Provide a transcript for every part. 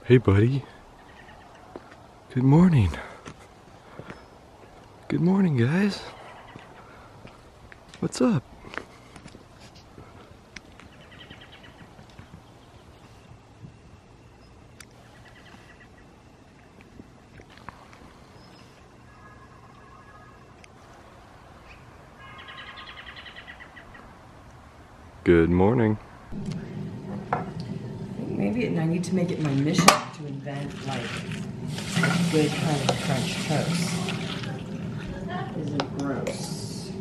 Hey buddy. Good morning. Good morning, guys. What's up? Good morning. Maybe I need to make it my mission to invent like a good kind of French toast. Isn't gross.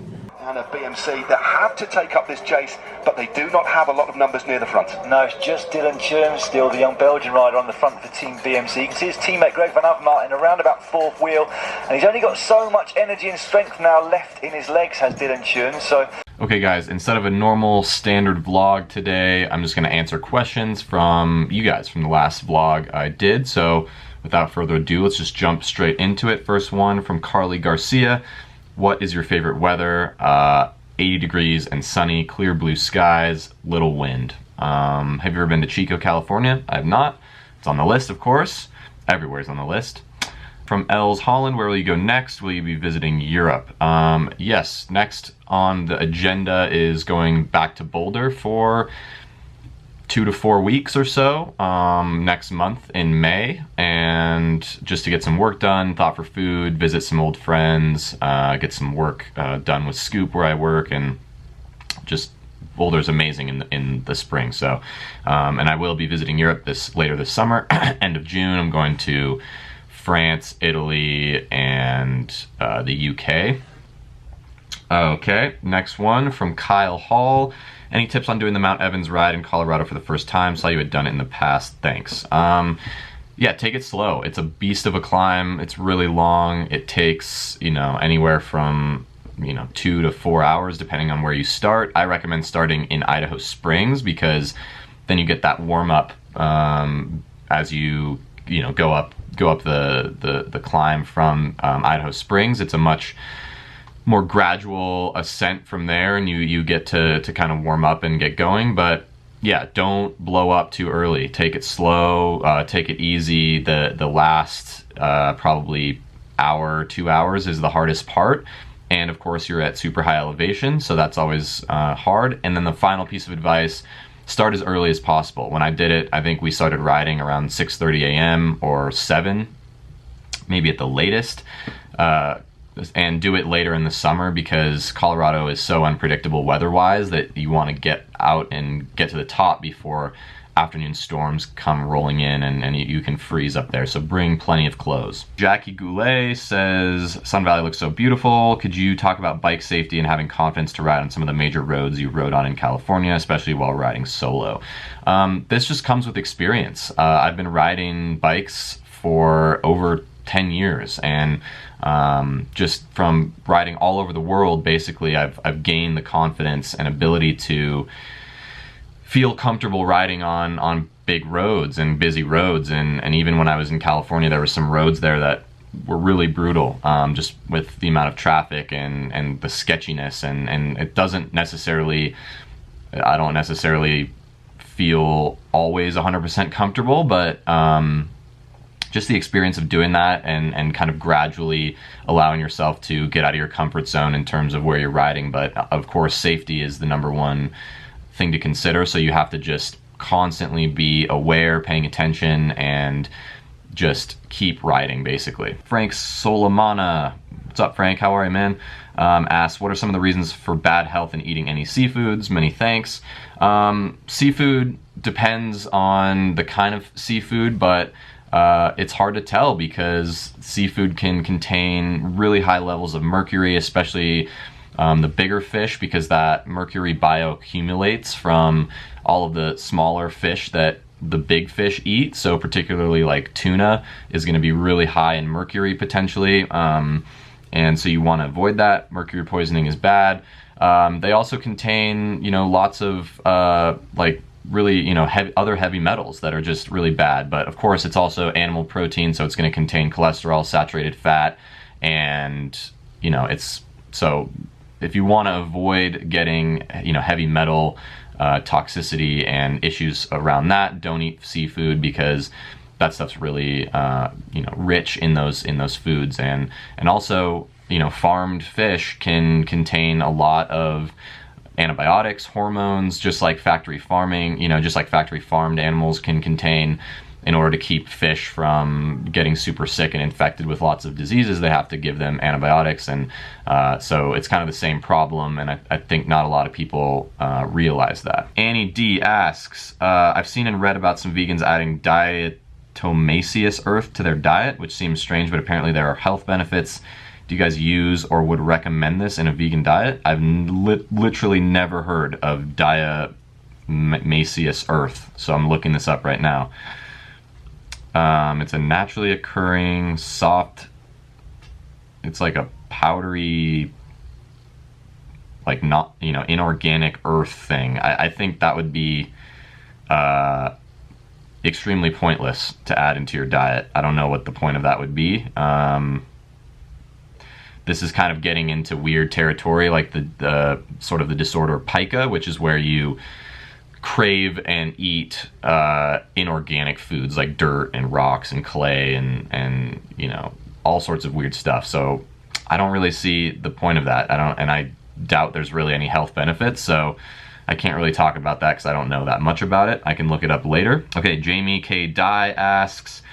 And a BMC that have to take up this chase, but they do not have a lot of numbers near the front. No, it's just Dylan Churn still, the young Belgian rider on the front for Team BMC. You can see his teammate Greg van Avermaet around about fourth wheel, and he's only got so much energy and strength now left in his legs, has Dylan Churn. So. Okay guys, instead of a normal standard vlog today, I'm just going to answer questions from you guys from the last vlog I did. So without further ado, let's just jump straight into it. First one from Carly Garcia. What is your favorite weather? 80 degrees and sunny, clear blue skies, little wind. Have you ever been to Chico, California? I have not. It's on the list, of course. Everywhere's on the list. From Els Holland, where will you go next? Will you be visiting Europe? Yes, next on the agenda is going back to Boulder for 2 to 4 weeks or so, next month in May, and just to get some work done, thought for food, visit some old friends, get some work done with Scoop where I work, and just Boulder's amazing in the spring. So, and I will be visiting Europe later this summer. End of June, I'm going to France, Italy, and the UK. Okay, next one from Kyle Hall. Any tips on doing the Mount Evans ride in Colorado for the first time? Saw you had done it in the past. Thanks. Yeah, take it slow. It's a beast of a climb. It's really long. It takes, anywhere from 2 to 4 hours depending on where you start. I recommend starting in Idaho Springs because then you get that warm up as you go up the climb from Idaho Springs. It's a much more gradual ascent from there, and you get to kind of warm up and get going. But yeah, don't blow up too early. Take it slow, take it easy. The last probably hour, 2 hours is the hardest part. And of course you're at super high elevation, so that's always hard. And then the final piece of advice, start as early as possible. When I did it, I think we started riding around 6:30 a.m. or 7, maybe at the latest. And do it later in the summer because Colorado is so unpredictable weather-wise that you want to get out and get to the top before afternoon storms come rolling in and you can freeze up there. So bring plenty of clothes. Jackie Goulet says, Sun Valley looks so beautiful. Could you talk about bike safety and having confidence to ride on some of the major roads you rode on in California, especially while riding solo? This just comes with experience. I've been riding bikes for over 10 years, and just from riding all over the world, basically I've gained the confidence and ability to feel comfortable riding on big roads and busy roads, and even when I was in California, there were some roads there that were really brutal, just with the amount of traffic and the sketchiness, and it doesn't necessarily, I don't necessarily feel always 100% comfortable, but just the experience of doing that and kind of gradually allowing yourself to get out of your comfort zone in terms of where you're riding. But of course, safety is the #1 thing to consider. So you have to just constantly be aware, paying attention, and just keep riding, basically. Frank Solomana, what's up, Frank? How are you, man? Asks, what are some of the reasons for bad health in eating any seafoods? Many thanks. Seafood depends on the kind of seafood, but it's hard to tell because seafood can contain really high levels of mercury, especially the bigger fish, because that mercury bioaccumulates from all of the smaller fish that the big fish eat. So particularly like tuna is going to be really high in mercury potentially, and so you want to avoid that. Mercury poisoning is bad. They also contain lots of like really other heavy metals that are just really bad. But of course it's also animal protein, so it's going to contain cholesterol, saturated fat, and it's so if you want to avoid getting heavy metal toxicity and issues around that, don't eat seafood because that stuff's really you know, rich in those foods, and also, you know, farmed fish can contain a lot of antibiotics, hormones, just like factory farming, you know, just like factory farmed animals can contain. In order to keep fish from getting super sick and infected with lots of diseases, they have to give them antibiotics, and so it's kind of the same problem, and I think not a lot of people realize that. Annie D asks, I've seen and read about some vegans adding diatomaceous earth to their diet, which seems strange, but apparently there are health benefits. Do you guys use or would recommend this in a vegan diet? I've literally never heard of diatomaceous earth, so I'm looking this up right now. It's a naturally occurring soft, it's like a powdery, like, not, you know, inorganic earth thing. I think that would be extremely pointless to add into your diet. I don't know what the point of that would be. This is kind of getting into weird territory, like the sort of the disorder pica, which is where you crave and eat inorganic foods like dirt and rocks and clay and you know, all sorts of weird stuff. So I don't really see the point of that. I doubt there's really any health benefits, so I can't really talk about that because I don't know that much about it. I can look it up later. Okay, Jamie K. Dye asks,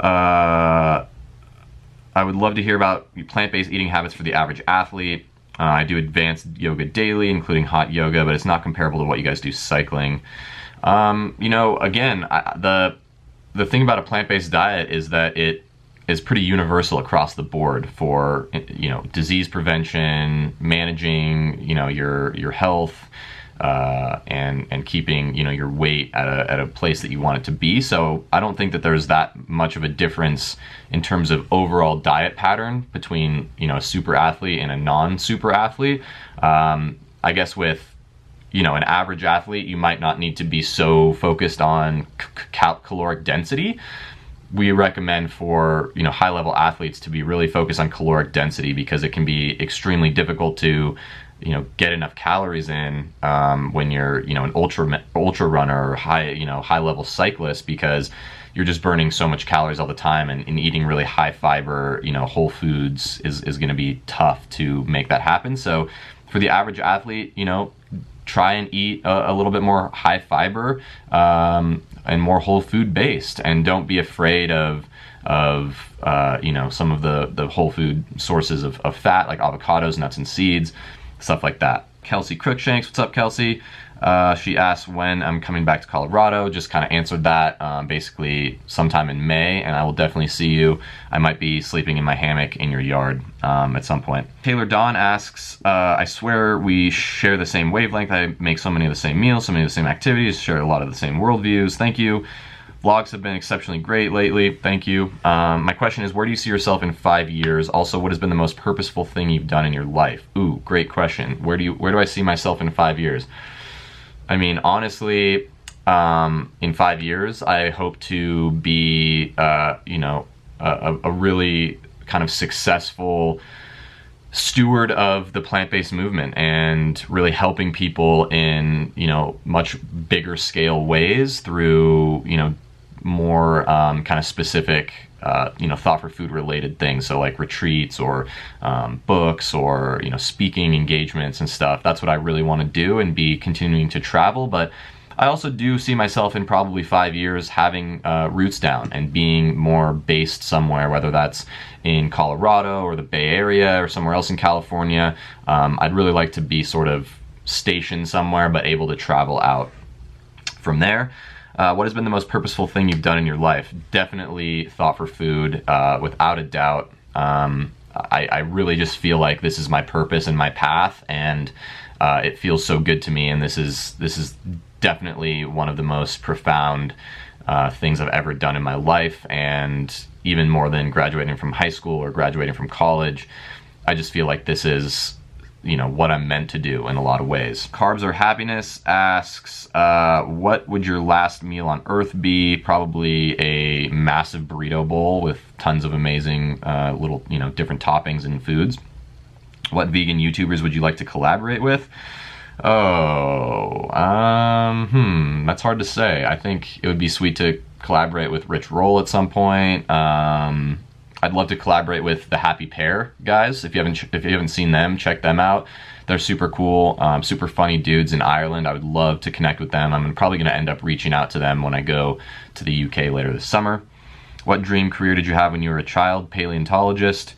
I would love to hear about plant-based eating habits for the average athlete. I do advanced yoga daily, including hot yoga, but it's not comparable to what you guys do cycling. You know, again, the thing about a plant-based diet is that it is pretty universal across the board for, you know, disease prevention, managing, you know, your health, and keeping, you know, your weight at a place that you want it to be. So I don't think that there's that much of a difference in terms of overall diet pattern between, you know, a super athlete and a non-super athlete. I guess with, you know, an average athlete, you might not need to be so focused on caloric density. We recommend for, you know, high-level athletes to be really focused on caloric density, because it can be extremely difficult to, you know, get enough calories in when you're, you know, an ultra runner or high level cyclist, because you're just burning so much calories all the time, and eating really high fiber, you know, whole foods is going to be tough to make that happen. So for the average athlete, you know, try and eat a little bit more high fiber and more whole food based, and don't be afraid of you know, some of the whole food sources of fat, like avocados, nuts and seeds, stuff like that. Kelsey Crookshanks, what's up, Kelsey? She asked when I'm coming back to Colorado. Just kind of answered that, basically sometime in May, and I will definitely see you. I might be sleeping in my hammock in your yard at some point. Taylor Dawn asks, I swear we share the same wavelength. I make so many of the same meals, so many of the same activities, share a lot of the same worldviews. Thank you. Vlogs have been exceptionally great lately. Thank you. My question is, where do you see yourself in 5 years? Also, what has been the most purposeful thing you've done in your life? Ooh, great question. Where do I see myself in 5 years? I mean, honestly, in 5 years, I hope to be, you know, a really kind of successful steward of the plant-based movement, and really helping people in, you know, much bigger scale ways through, you know, more kind of specific, you know, thought for food related things. So like retreats or books or, you know, speaking engagements and stuff. That's what I really want to do, and be continuing to travel. But I also do see myself in probably 5 years having roots down and being more based somewhere, whether that's in Colorado or the Bay Area or somewhere else in California. I'd really like to be sort of stationed somewhere, but able to travel out from there. What has been the most purposeful thing you've done in your life? Definitely thought for food, without a doubt. I really just feel like this is my purpose and my path, and it feels so good to me, and this is definitely one of the most profound things I've ever done in my life, and even more than graduating from high school or graduating from college. I just feel like this is, you know, what I'm meant to do in a lot of ways. Carbs or Happiness asks, what would your last meal on earth be? Probably a massive burrito bowl with tons of amazing little, you know, different toppings and foods. What vegan YouTubers would you like to collaborate with? Oh, that's hard to say. I think it would be sweet to collaborate with Rich Roll at some point. I'd love to collaborate with the Happy Pair guys. If you haven't seen them, check them out. They're super cool, super funny dudes in Ireland. I would love to connect with them. I'm probably going to end up reaching out to them when I go to the UK later this summer. What dream career did you have when you were a child? Paleontologist.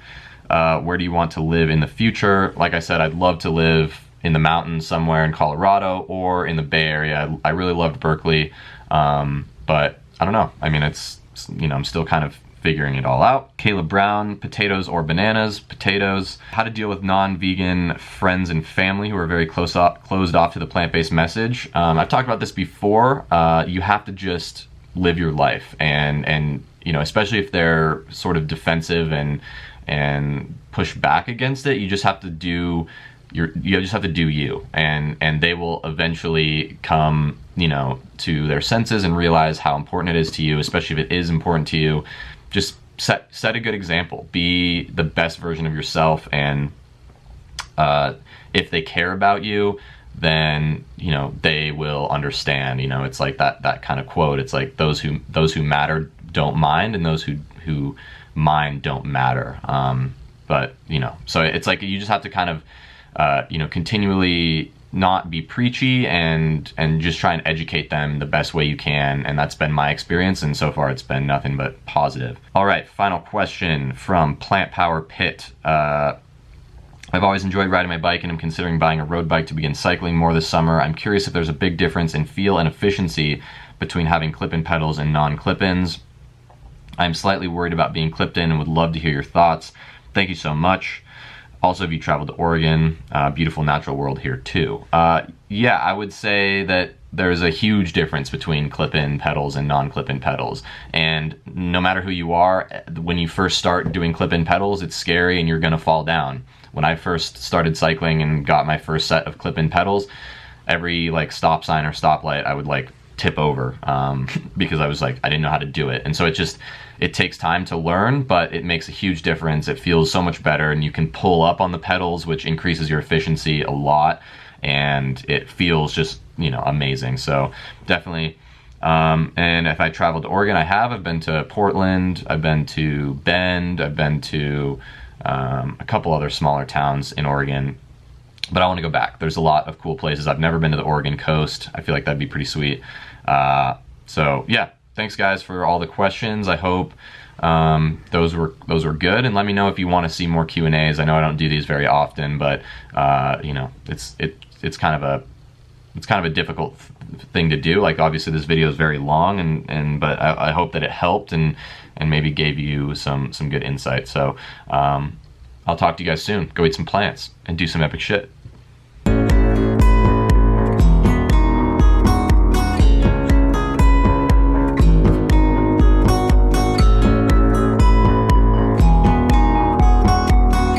Where do you want to live in the future? Like I said, I'd love to live in the mountains somewhere in Colorado or in the Bay Area. I really loved Berkeley, but I don't know. I mean, it's, you know, I'm still kind of figuring it all out. Caleb Brown, potatoes or bananas? Potatoes. How to deal with non-vegan friends and family who are very closed off to the plant-based message. I've talked about this before. You have to just live your life, and you know, especially if they're sort of defensive and push back against it, you just have to do you, and they will eventually come, you know, to their senses and realize how important it is to you, especially if it is important to you. Just set a good example, be the best version of yourself, and if they care about you, then, you know, they will understand. You know, it's like that kind of quote. It's like those who matter don't mind, and those who mind don't matter. But, you know, so it's like you just have to kind of you know, continually not be preachy and just try and educate them the best way you can. And that's been my experience, and so far it's been nothing but positive. All right, final question from Plant Power Pit. I've always enjoyed riding my bike, and I'm considering buying a road bike to begin cycling more this summer. I'm curious if there's a big difference in feel and efficiency between having clip-in pedals and non-clip-ins. I'm slightly worried about being clipped in and would love to hear your thoughts. Thank you so much. Also, if you traveled to Oregon, beautiful natural world here too. Yeah, I would say that there's a huge difference between clip-in pedals and non-clip-in pedals. And no matter who you are, when you first start doing clip-in pedals, it's scary and you're gonna fall down. When I first started cycling and got my first set of clip-in pedals, every like stop sign or stoplight, I would like tip over because I was like, I didn't know how to do it. And so it takes time to learn, but it makes a huge difference. It feels so much better, and you can pull up on the pedals, which increases your efficiency a lot, and it feels just, you know, amazing. So definitely. And if I traveled to Oregon, I've been to Portland, I've been to Bend, I've been to a couple other smaller towns in Oregon, but I want to go back. There's a lot of cool places. I've never been to the Oregon coast. I feel like that'd be pretty sweet. So yeah, thanks guys for all the questions. I hope those were good, and let me know if you want to see more Q&As. I know I don't do these very often, but you know, it's kind of a difficult thing to do. Like, obviously this video is very long, but I hope that it helped and maybe gave you some good insight. So I'll talk to you guys soon. Go eat some plants and do some epic shit.